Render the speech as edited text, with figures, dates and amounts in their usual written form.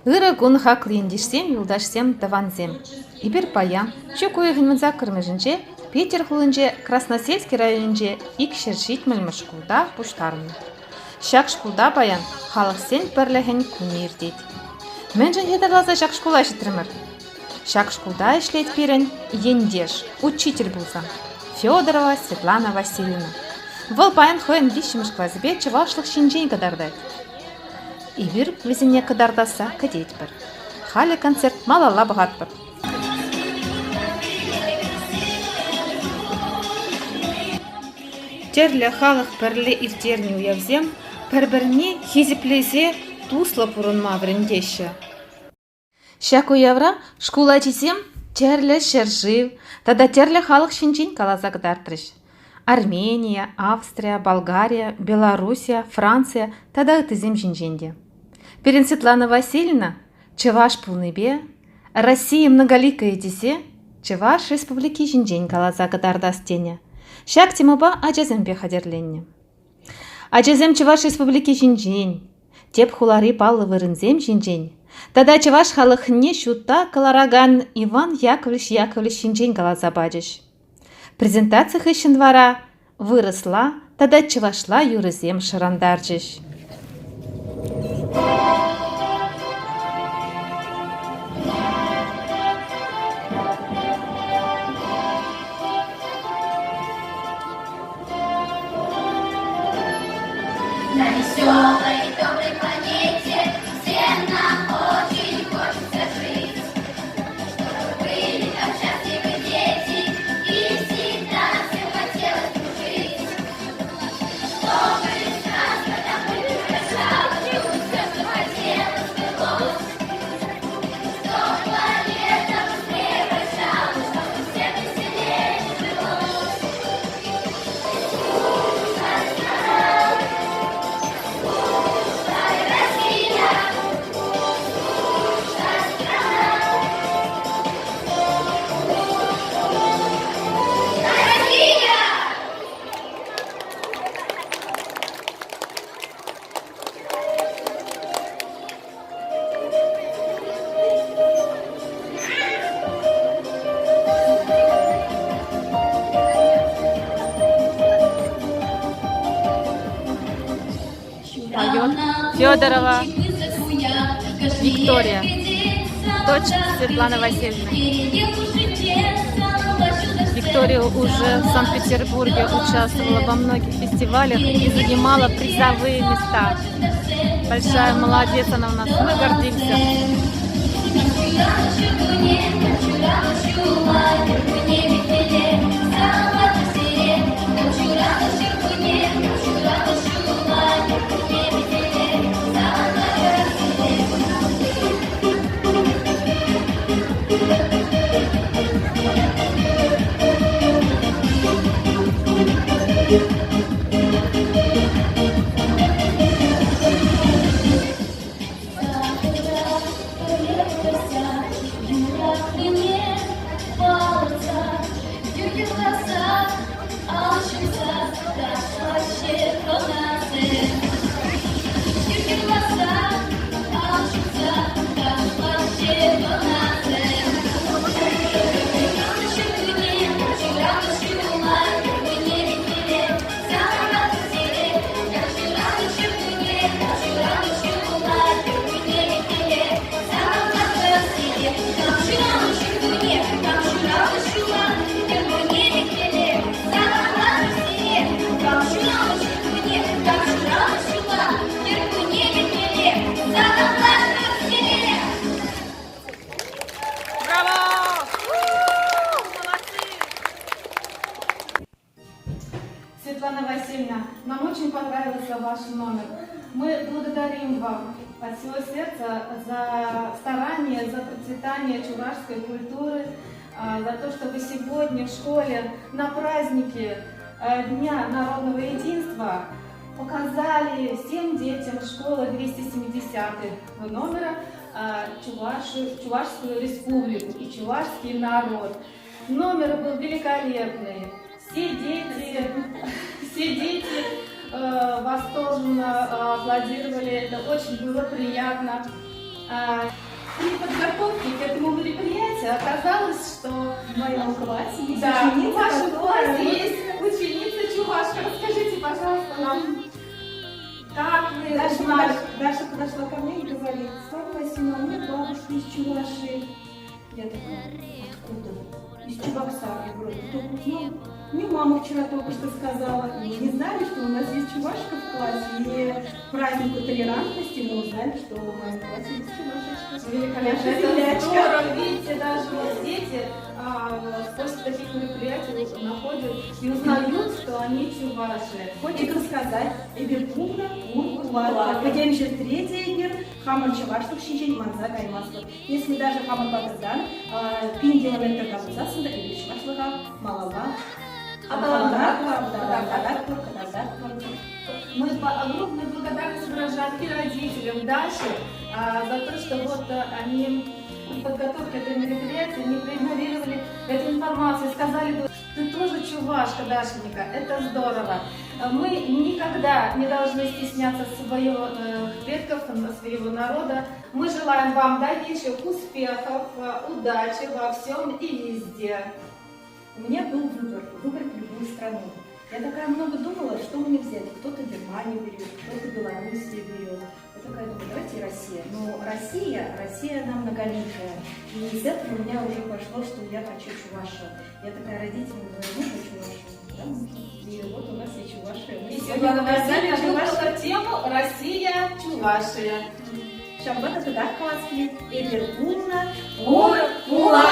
Ыры гун хакли индишсем, юлдашсем даванзем. Ибір паян, чу куйығынмыза кірмежінже, Питер хулынже Красносельский районже ик шершит мілміш шкулда пуштармын. Шак шкулда паян, халық сен бірлігін күні ердет. Мен жын едірлаза шак шкула шетірмір. Шак шкулда ішлет берін ендеш, учитель болса. Федорова Светлана Васильевна. Вол паян хоен вишіміш клазбе чывашлық шинжен кадардай. Ивир візіне кадардаса кадет бір. Халі концерт малала бағат бір. Терлі халық бірлі иртерні уявзем, бір-біріне хезіплезе туслы пұрынма віріндеші. Шак уявра шкула чизем терлі шержив, тада терлі халық шинжен калаза кадартырыш. Армения, Австрия, Болгария, Белоруссия, Франция, тада тізем шинженде. Перен Светлана Васильевна, Чуваш пулныбе, Россия многоликая десе, Чуваш республики жинжень калаза кадардастене. Шак темыба ажазембе хадерленне. Ажазем Чуваш республики жинжень, теп хулари палы вырынзем жинжень. Тада Чуваш халыхне шута калараган Иван Яковлевич жинжень калаза бадыш. Презентация хыщен двора выросла, тада Чувашла юрызем шарандаржыш. На веселой доброй планете всем нам очень хочется жить, чтобы были там счастливы дети и всегда всем хотелось дружить. Чтобы сказка там прекращалась, чтобы сердце хотелось сбылось, чтобы планета быстрее вращалась, чтобы всем веселее жилось. Поет Федорова Виктория, дочь Светланы Васильевны. Виктория уже в Санкт-Петербурге участвовала во многих фестивалях и занимала призовые места. Большая молодец она у нас, мы гордимся. Светлана Васильевна, нам очень понравился ваш номер. Мы благодарим вам от всего сердца за старание, за процветание чувашской культуры, за то, что вы сегодня в школе на празднике Дня народного единства показали всем детям школы 270 номера Чувашскую республику и чувашский народ. Номер был великолепный. Все дети восторженно аплодировали, это очень было приятно. При подготовке к этому мероприятию оказалось, что В моем классе есть да, в ученица, вашем которая классе вот есть ученица чувашка. Расскажите, пожалуйста, нам, как вы узнали? Даша подошла ко мне и говорит: Слава Васильевна, у меня бабушка из Чувашии. Я такая: откуда? Из Чебоксар. Я говорю: кто узнал? Мне мама вчера только что сказала. И мы не знали, что у нас есть чувашка в классе. И к празднику толерантности мы узнали, что в моем классе есть чувашечка. Великолепно, Наша это землячка. здорово, видите, даже вот дети после таких мероприятий находят и узнают, что они чуваши. Хочется сказать: Эберпугна, Уркулат. Подемшир третий Эбер, Хамар Чаваштук Шинчень, Манза Каймаслов. Если даже Хамар Батырдан, Пиндила Вентер Габузасында, Эбер Чавашлага, Малава, Мы огромную благодарность выражаем и родителям Даши за то, что вот они при подготовке этого мероприятия не проигнорировали эту информацию, сказали: ты тоже чувашка, Дашенька, это здорово. Мы никогда не должны стесняться своего предков, своего народа. Мы желаем вам дальнейших успехов, удачи во всем и везде. У меня был выбор, выбрать любую страну. Я такая много думала, что мне взять. Кто-то Германию берет, кто-то Белоруссию берет. Я такая думаю: давайте Россия. Но Россия она многоликая. И из этого у меня уже пошло, что я хочу Чувашию. Я такая родителям говорю: ну, хочу Чувашию. Да? И вот у нас есть Чувашия. Мы И сегодня Василий выбрала тему «Россия, Чувашия». Шамбата Тадак Каласки, Эберпугна, Уркулат!